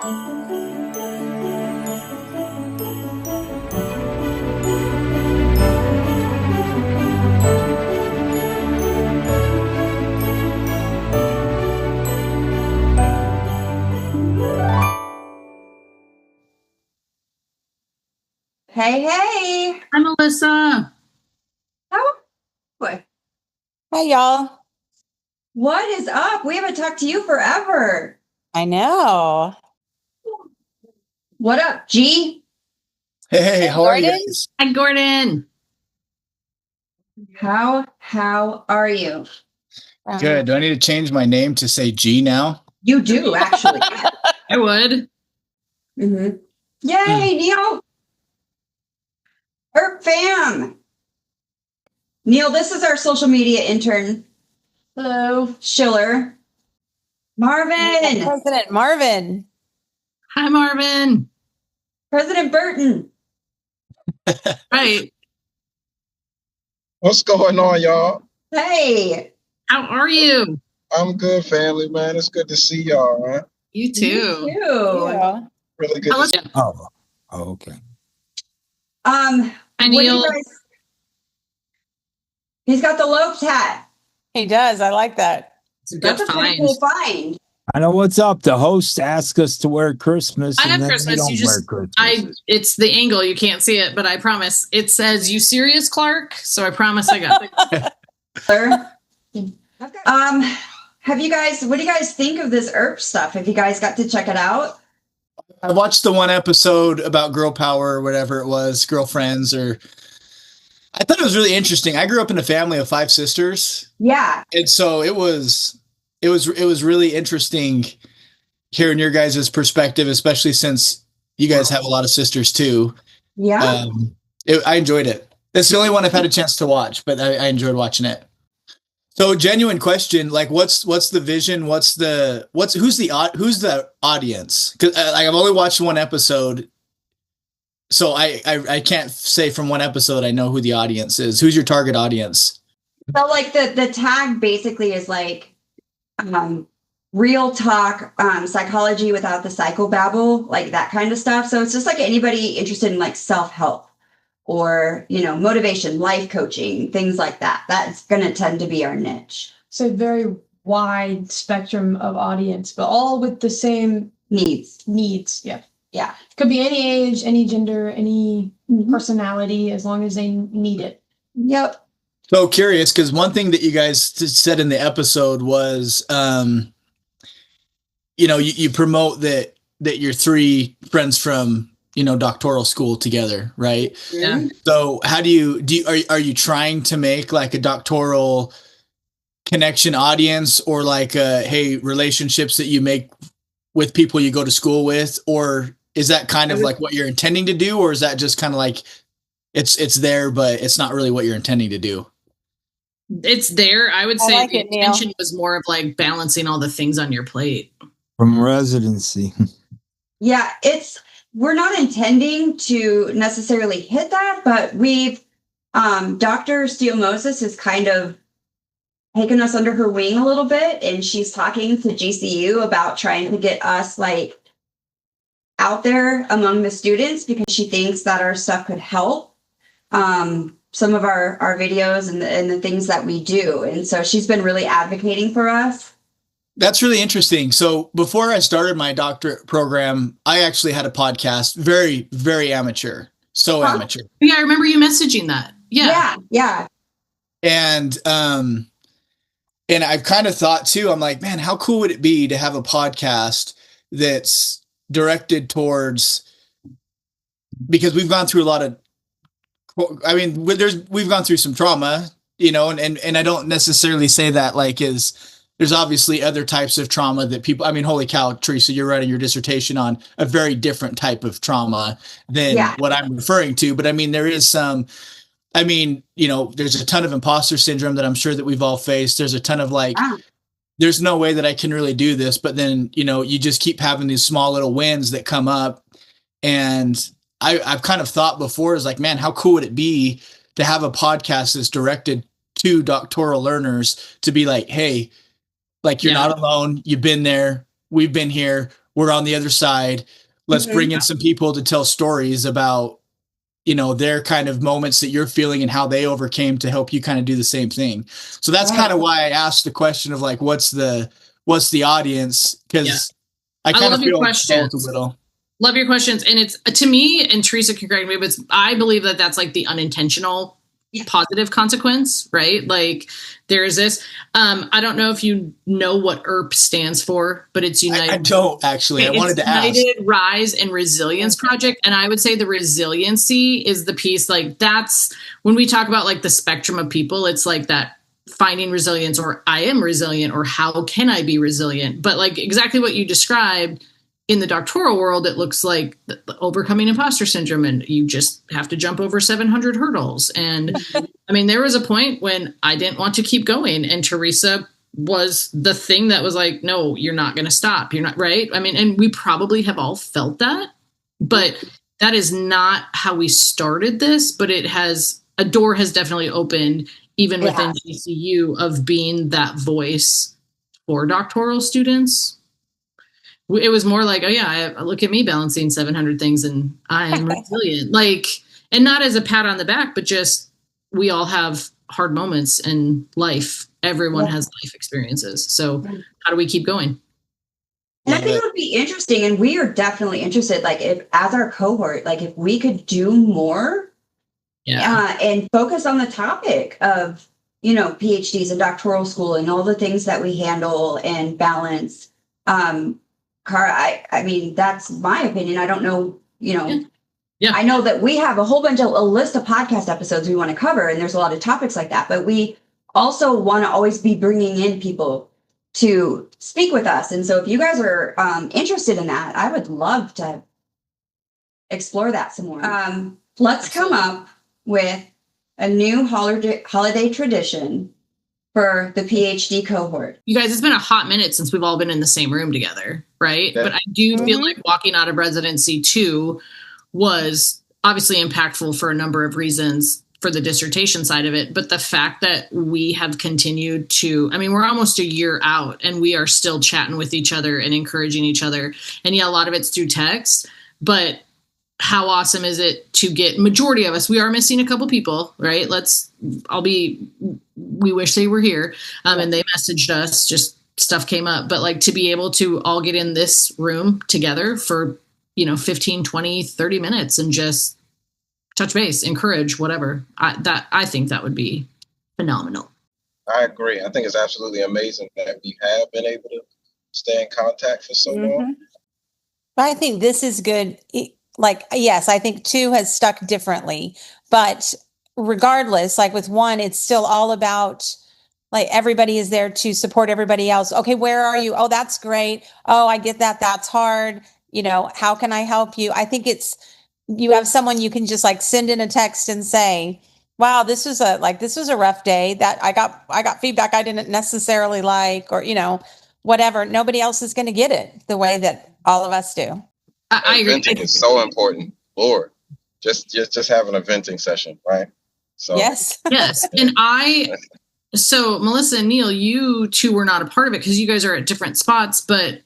Hey, hey. Hi, Melissa. Oh, boy. Hi, y'all. What is up? We haven't talked to you forever. I know. What up, G? Hey, how are you Gordon? guys? Hi, Gordon. How are you? Good. Do I need to change my name to say G now? You do, actually. I would. Mm-hmm. Yay, Neil. Herp fam. Neil, this is our social media intern. Hello. Schiller. Marvin. President Marvin. Hi, Marvin. President Burton. Right. What's going on, y'all? Hey. How are you? I'm good, family, man. It's good to see y'all, man. You too. You too. Yeah. Really good to see Oh, okay. Hi, What do Neil. you guys... He's got the Lopes hat. He does. I like that. It's a good That's a pretty find. cool find. I know what's up. The host asked us to wear Christmas. I and have then Christmas. We You don't wear just, Christmas. it's the angle. You can't see it, but I promise. It says, "You serious, Clark?" So I promise I got it. Have you guys, what do you guys think of this herb stuff? Have you guys got to check it out? I watched the one episode about girl power or whatever it was, girlfriends, or I thought it was really interesting. I grew up in a family of 5 sisters. Yeah. And so it was really interesting hearing your guys' perspective, especially since you guys have a lot of sisters too. Yeah. I enjoyed it. That's the only one I've had a chance to watch, but I enjoyed watching it. So genuine question, like what's the vision? Who's the audience? Cause I've only watched one episode. So I can't say from one episode I know who the audience is. Who's your target audience? So like the tag basically is like real talk, psychology without the psychobabble, like that kind of stuff. So it's just like anybody interested in like self-help or, motivation, life coaching, things like that. That's going to tend to be our niche. So very wide spectrum of audience, but all with the same Needs. Yeah. Yeah. Could be any age, any gender, any personality, as long as they need it. Yep. So curious, because one thing that you guys said in the episode was, you promote that you're 3 friends from, doctoral school together, right? Yeah. So how are you trying to make like a doctoral connection audience, or like, hey, relationships that you make with people you go to school with, or is that kind of like what you're intending to do? Or is that just kind of like it's there, but it's not really what you're intending to do? It's there. I would say like the it, Neil. intention was more of like balancing all the things on your plate. From residency. Yeah. We're not intending to necessarily hit that, but we've, Dr. Steele Moses has kind of taken us under her wing a little bit, and she's talking to GCU about trying to get us like out there among the students, because she thinks that our stuff could help some of our videos and the things that we do. And so she's been really advocating for us. That's really interesting. So before I started my doctorate program, I actually had a podcast, very, very amateur. So amateur. Yeah, I remember you messaging that. Yeah. Yeah. And I've kind of thought too, I'm like, man, how cool would it be to have a podcast that's directed towards, because we've gone through a lot of, we've gone through some trauma, and I don't necessarily say that like there's obviously other types of trauma that people, holy cow, Teresa, you're writing your dissertation on a very different type of trauma than what I'm referring to. But there is some, there's a ton of imposter syndrome that I'm sure that we've all faced. There's a ton of like, there's no way that I can really do this. But then, you just keep having these small little wins that come up. And I've kind of thought before is like, man, how cool would it be to have a podcast that's directed to doctoral learners to be like, hey, like you're not alone. You've been there. We've been here. we're on the other side. Let's bring in some people to tell stories about, their kind of moments that you're feeling and how they overcame to help you kind of do the same thing. So that's kind of why I asked the question of like, what's the audience? Because I kind of love your feel questions. both a little. Love your questions. And it's, to me, and Teresa can correct me, but I believe that that's like the unintentional positive consequence, right? Like there's this, I don't know if you know what ERP stands for, but it's United. I don't actually. I wanted to ask. United Rise and Resilience Project. And I would say the resiliency is the piece. Like that's when we talk about like the spectrum of people, it's like that finding resilience, or I am resilient, or how can I be resilient? But like exactly what you described, in the doctoral world, it looks like overcoming imposter syndrome, and you just have to jump over 700 hurdles. And I mean, there was a point when I didn't want to keep going, and Teresa was the thing that was like, no, you're not going to stop. You're not, right? I mean, and we probably have all felt that, but that is not how we started this. But a door has definitely opened, even within GCU, of being that voice for doctoral students. It was more like, oh yeah, look at me balancing 700 things and I'm resilient. Like, and not as a pat on the back, but just, we all have hard moments in life. Everyone has life experiences. So how do we keep going? And I think it would be interesting, and we are definitely interested, like if as our cohort, like if we could do more and focus on the topic of, PhDs and doctoral school and all the things that we handle and balance. Cara, I mean, that's my opinion. I don't know, I know that we have a list of podcast episodes we want to cover, and there's a lot of topics like that, but we also want to always be bringing in people to speak with us. And so if you guys are interested in that, I would love to explore that some more. Let's come up with a new holiday tradition for the PhD cohort. You guys, it's been a hot minute since we've all been in the same room together, right? Yeah. But I do feel like walking out of residency 2 was obviously impactful for a number of reasons for the dissertation side of it. But the fact that we have continued to, I mean, we're almost a year out and we are still chatting with each other and encouraging each other. And yeah, a lot of it's through text, but how awesome is it to get majority of us? We are missing a couple people, right? We wish they were here. And they messaged us, just stuff came up, but like to be able to all get in this room together for, 15, 20, 30 minutes and just touch base, encourage, whatever. I think that would be phenomenal. I agree. I think it's absolutely amazing that we have been able to stay in contact for so long. I think this is good. Like, yes, I think 2 has stuck differently, but regardless, like with 1, it's still all about like everybody is there to support everybody else. Okay, where are you? Oh, that's great. Oh, I get that. That's hard. How can I help you? I think you have someone you can just like send in a text and say, wow, this was a rough day that I got feedback I didn't necessarily like, or, whatever. Nobody else is going to get it the way that all of us do. I agree. Venting is so important. Lord, just having a venting session, right? So yes. And so Melissa and Neil, you 2 were not a part of it because you guys are at different spots, but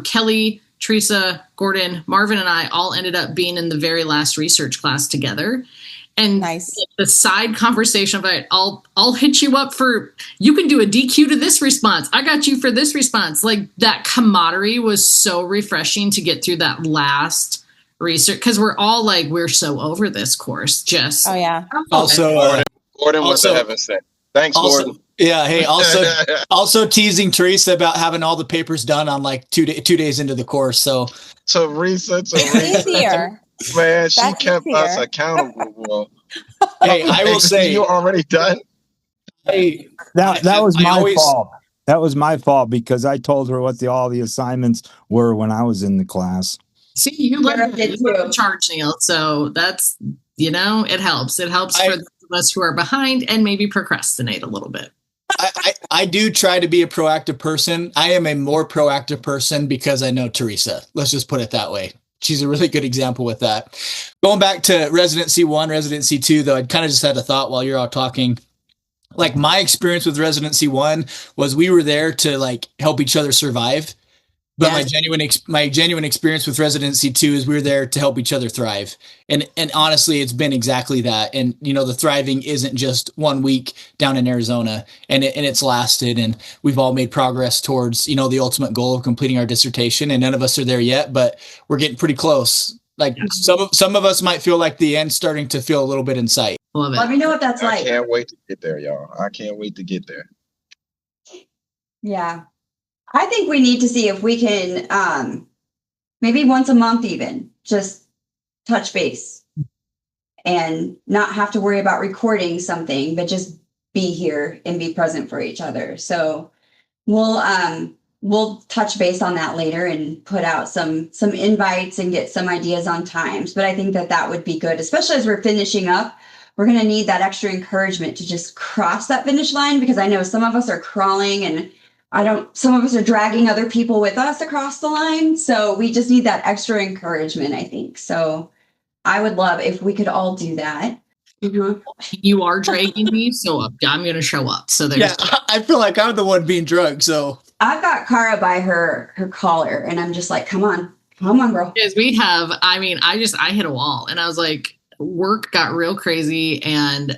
Kelly, Teresa, Gordon, Marvin, and I all ended up being in the very last research class together. And the side conversation about I'll hit you up you can do a DQ to this response. I got you for this response. Like that camaraderie was so refreshing to get through that last research, because we're all like, we're so over this course. Just also Gordon was a heaven sent. Thanks, Gordon. Yeah. Hey, also teasing Teresa about having all the papers done on like 2 days into the course. So Teresa. Easier. Man, she kept us accountable. Bro. Hey, I will say, you already done. Hey, that was my fault. That was my fault because I told her what all the assignments were when I was in the class. See, you let the charge, Neil. So that's it helps. It helps for those of us who are behind and maybe procrastinate a little bit. I do try to be a proactive person. I am a more proactive person because I know Teresa. Let's just put it that way. She's a really good example with that. Going back to residency 1, residency 2, though, I'd kind of just had a thought while you're all talking. Like my experience with residency 1 was we were there to like help each other survive. But Yes. my genuine experience with residency too is we're there to help each other thrive. And honestly, it's been exactly that. And the thriving isn't just 1 week down in Arizona, and it's lasted, and we've all made progress towards, the ultimate goal of completing our dissertation. And none of us are there yet, but we're getting pretty close. Like some of us might feel like the end's starting to feel a little bit in sight. Love Let it. me know what that's I like. can't wait to get there, y'all. I can't wait to get there. Yeah. I think we need to see if we can, maybe once a month even, just touch base and not have to worry about recording something, but just be here and be present for each other. So we'll touch base on that later and put out some invites and get some ideas on times. But I think that would be good, especially as we're finishing up. We're going to need that extra encouragement to just cross that finish line, because I know some of us are crawling and some of us are dragging other people with us across the line. So we just need that extra encouragement, I think. So I would love if we could all do that. Mm-hmm. You are dragging me, so I'm going to show up. So there's. Yeah, I feel like I'm the one being drugged. So I've got Kara by her collar, and I'm just like, come on, girl. Because we have, I hit a wall, and I was like, work got real crazy, and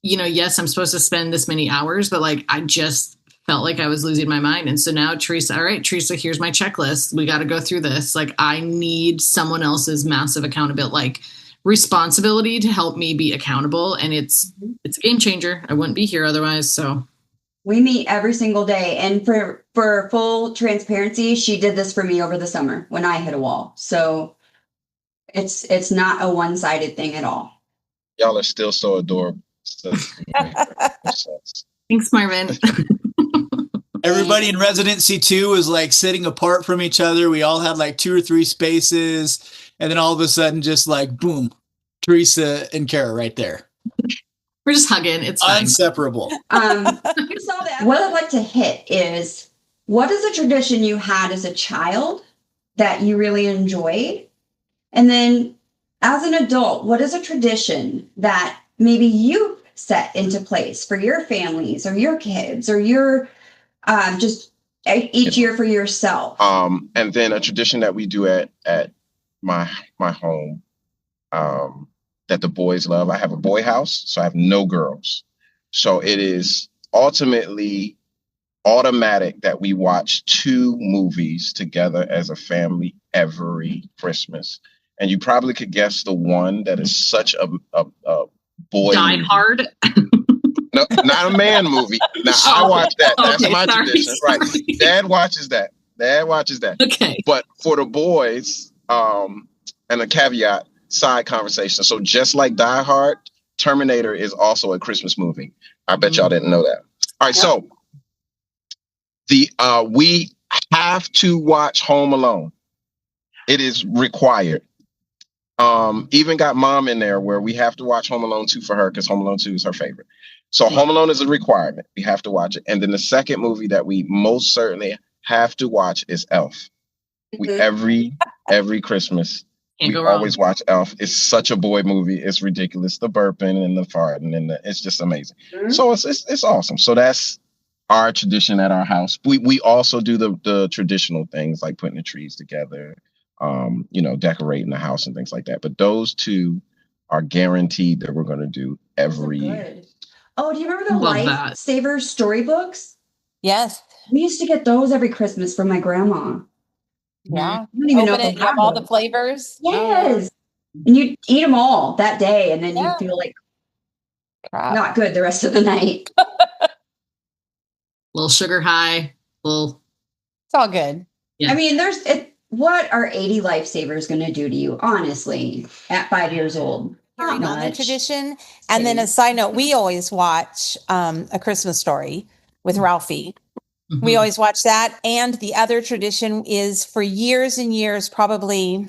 yes, I'm supposed to spend this many hours, but like I just felt like I was losing my mind. And so now Teresa, all right, Teresa, here's my checklist. We got to go through this. Like I need someone else's massive accountability, like responsibility to help me be accountable. And it's a game changer. I wouldn't be here otherwise. So we meet every single day. And for full transparency, she did this for me over the summer when I hit a wall. So it's not a one-sided thing at all. Y'all are still so adorable. Thanks, Marvin. everybody in residency too was like sitting apart from each other. We all had like 2 or 3 spaces, and then all of a sudden, just like boom, Teresa and Kara right there. We're just hugging. It's fine. Inseparable. You saw that. What I'd like to hit is, what is a tradition you had as a child that you really enjoyed? And then as an adult, what is a tradition that maybe you set into place for your families or your kids or your just each year for yourself? And then a tradition that we do at my home that the boys love. I have a boy house, so I have no girls. So it is ultimately automatic that we watch 2 movies together as a family every Christmas. And you probably could guess the one that is such a boy Die movie. Hard. No, not a man movie. Now I watch that. That's my tradition, right? Dad watches that. Okay. But for the boys, and a caveat, side conversation. So just like Die Hard, Terminator is also a Christmas movie. I bet y'all didn't know that. All right, so we have to watch Home Alone. It is required. Even got Mom in there where we have to watch Home Alone 2 for her because Home Alone 2 is her favorite. So Home Alone is a requirement. We have to watch it. And then the second movie that we most certainly have to watch is Elf. We every Christmas we always watch Elf. It's such a boy movie. It's ridiculous. The burping and the farting and it's just amazing. So it's awesome. So that's our tradition at our house. We also do the traditional things like putting the trees together, decorating the house and things like that. But those 2 are guaranteed that we're going to do every year. Oh, do you remember the Lifesaver storybooks? Yes. We used to get those every Christmas from my grandma. Yeah. I don't even know Open if it, they have all those. the flavors. Yes. And you eat them all that day, and then you feel like not good the rest of the night. Little sugar high. It's all good. Yeah. I mean, what are 80 Lifesavers going to do to you, honestly, at 5 years old? Carrying on the tradition. And then a side note, we always watch A Christmas Story with Ralphie. Mm-hmm. We always watch that. And the other tradition is for years and years, probably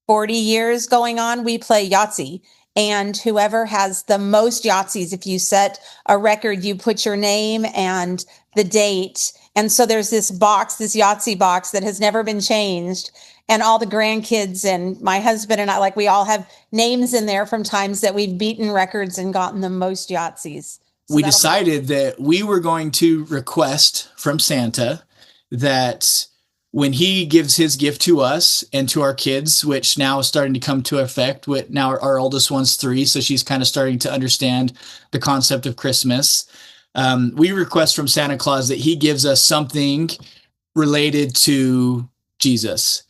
40 years going on, we play Yahtzee. And whoever has the most Yahtzees, if you set a record, you put your name and the date. And so there's this Yahtzee box that has never been changed. And all the grandkids and my husband and I, we all have names in there from times that we've beaten records and gotten the most Yahtzees. So we decided that we were going to request from Santa that when he gives his gift to us and to our kids, which now is starting to come to effect with now our oldest one's 3. So she's kind of starting to understand the concept of Christmas. We request from Santa Claus that he gives us something related to Jesus.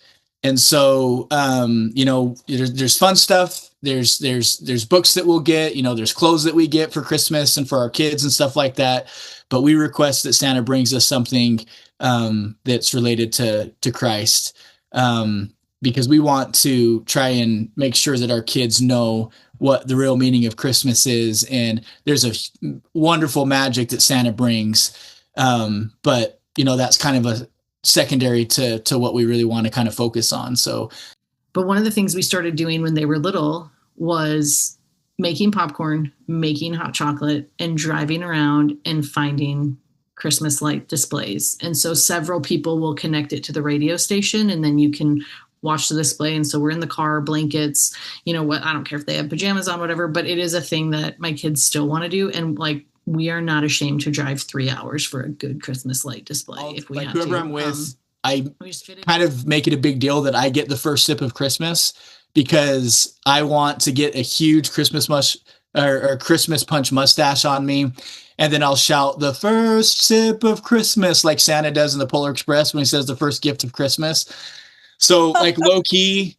And so, there's fun stuff. There's books that we'll get, there's clothes that we get for Christmas and for our kids and stuff like that. But we request that Santa brings us something that's related to Christ, because we want to try and make sure that our kids know what the real meaning of Christmas is. And there's a wonderful magic that Santa brings. But that's kind of a secondary to what we really want to kind of focus on. So, but one of the things we started doing when they were little was making popcorn, making hot chocolate, and driving around and finding Christmas light displays. And so several people will connect it to the radio station, and then you can watch the display. And so we're in the car, blankets, I don't care if they have pajamas on, whatever, but it is a thing that my kids still want to do. And we are not ashamed to drive 3 hours for a good Christmas light display. If we have whoever to. I'm with, I kind of make it a big deal that I get the first sip of Christmas, because I want to get a huge Christmas Christmas punch mustache on me. And then I'll shout the first sip of Christmas, like Santa does in the Polar Express when he says the first gift of Christmas. So low key,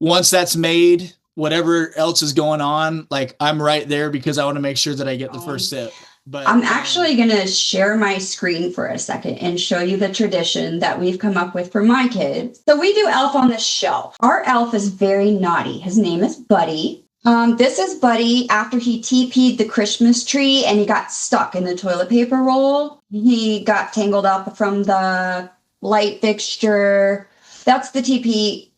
once that's made, whatever else is going on, I'm right there because I want to make sure that I get the first sip. But I'm actually going to share my screen for a second and show you the tradition that we've come up with for my kids. So we do Elf on the Shelf. Our elf is very naughty. His name is Buddy. This is Buddy after he TP'd the Christmas tree and he got stuck in the toilet paper roll. He got tangled up from the light fixture. That's the TP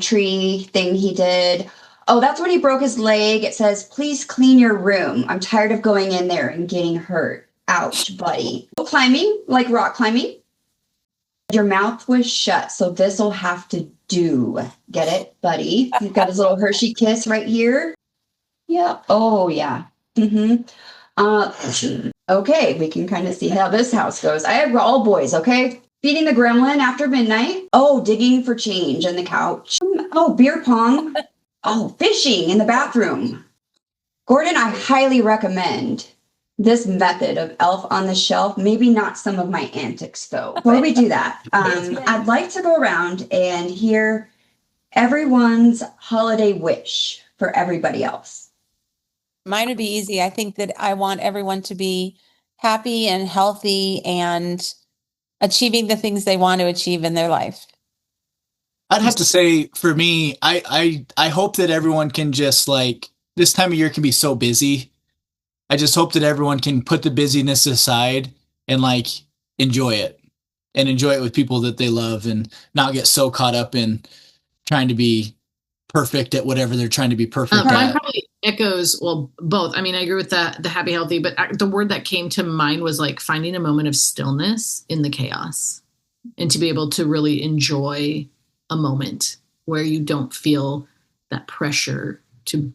tree thing he did. Oh, that's when he broke his leg. It says, please clean your room. I'm tired of going in there and getting hurt. Ouch, Buddy. Climbing, like rock climbing. Your mouth was shut, so this will have to do. Get it, Buddy? He's got his little Hershey kiss right here. Yeah. Oh, yeah. Okay, we can kind of see how this house goes. I have all boys, okay? Feeding the gremlin after midnight. Oh, digging for change in the couch. Oh, beer pong. Oh, fishing in the bathroom. Gordon, I highly recommend this method of Elf on the Shelf. Maybe not some of my antics, though. Before we do that, I'd like to go around and hear everyone's holiday wish for everybody else. Mine would be easy. I think that I want everyone to be happy and healthy and achieving the things they want to achieve in their life. I'd have to say, for me, I hope that everyone can just this time of year can be so busy. I just hope that everyone can put the busyness aside and enjoy it with people that they love and not get so caught up in trying to be perfect at whatever they're trying to be perfect Mine at. probably echoes, both. I mean, I agree with the happy, healthy, but the word that came to mind was finding a moment of stillness in the chaos and to be able to really enjoy a moment where you don't feel that pressure to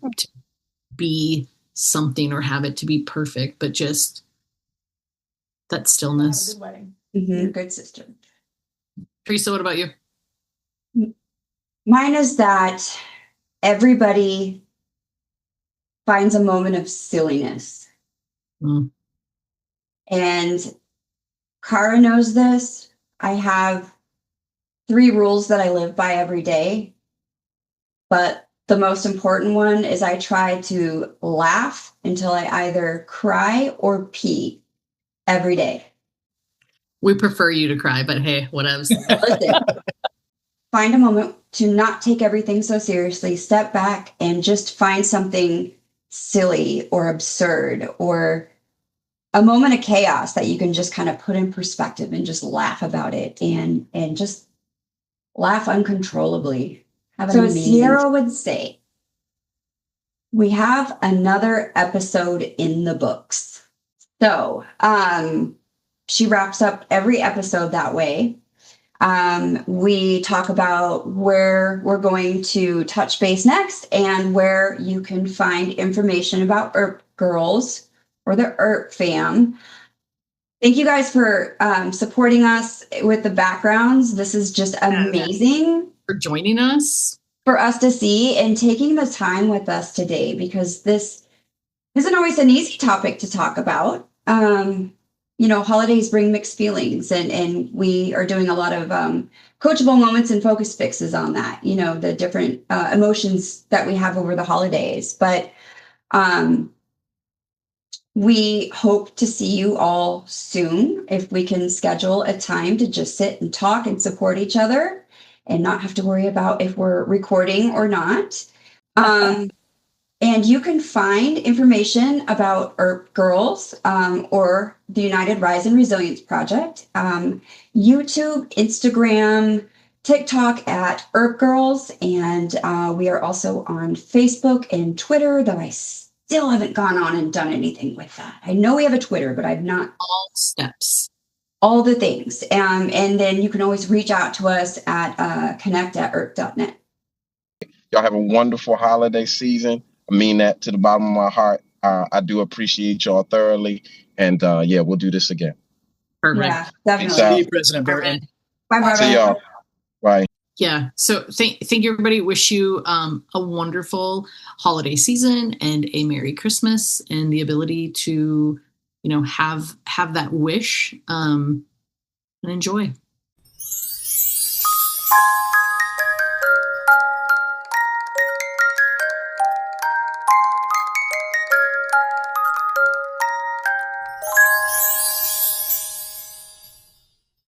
be something or have it to be perfect, but just that stillness. Good wedding. Good sister. Teresa, what about you? Mine is that everybody finds a moment of silliness. And Kara knows this. I have 3 rules that I live by every day. But the most important one is I try to laugh until I either cry or pee every day. We prefer you to cry, but hey, whatevs. Listen, find a moment to not take everything so seriously, step back and just find something silly or absurd or a moment of chaos that you can just kind of put in perspective and just laugh about it and just laugh uncontrollably. So Sierra would say, we have another episode in the books. So she wraps up every episode that way. We talk about where we're going to touch base next and where you can find information about ERP girls or the ERP fam. Thank you guys for supporting us with the backgrounds. This is just amazing for joining us, for us to see and taking the time with us today, because this isn't always an easy topic to talk about. Holidays bring mixed feelings, and we are doing a lot of coachable moments and focus fixes on that, the different emotions that we have over the holidays. But we hope to see you all soon, if we can schedule a time to just sit and talk and support each other and not have to worry about if we're recording or not. And you can find information about ERP Girls or the United Rise and Resilience Project, YouTube, Instagram, TikTok at ERP Girls, and we are also on Facebook and Twitter, though I still haven't gone on and done anything with that. I know we have a Twitter, but I've not. All steps. All the things. And then you can always reach out to us at connect@erp.net. Y'all have a wonderful holiday season. I mean that to the bottom of my heart. I do appreciate y'all thoroughly. And we'll do this again. Perfect. Yeah, definitely. Peace out. President Burton. Bye. See y'all. Bye. Yeah. So thank you, everybody. Wish you a wonderful holiday season and a Merry Christmas, and the ability to, have that wish and enjoy.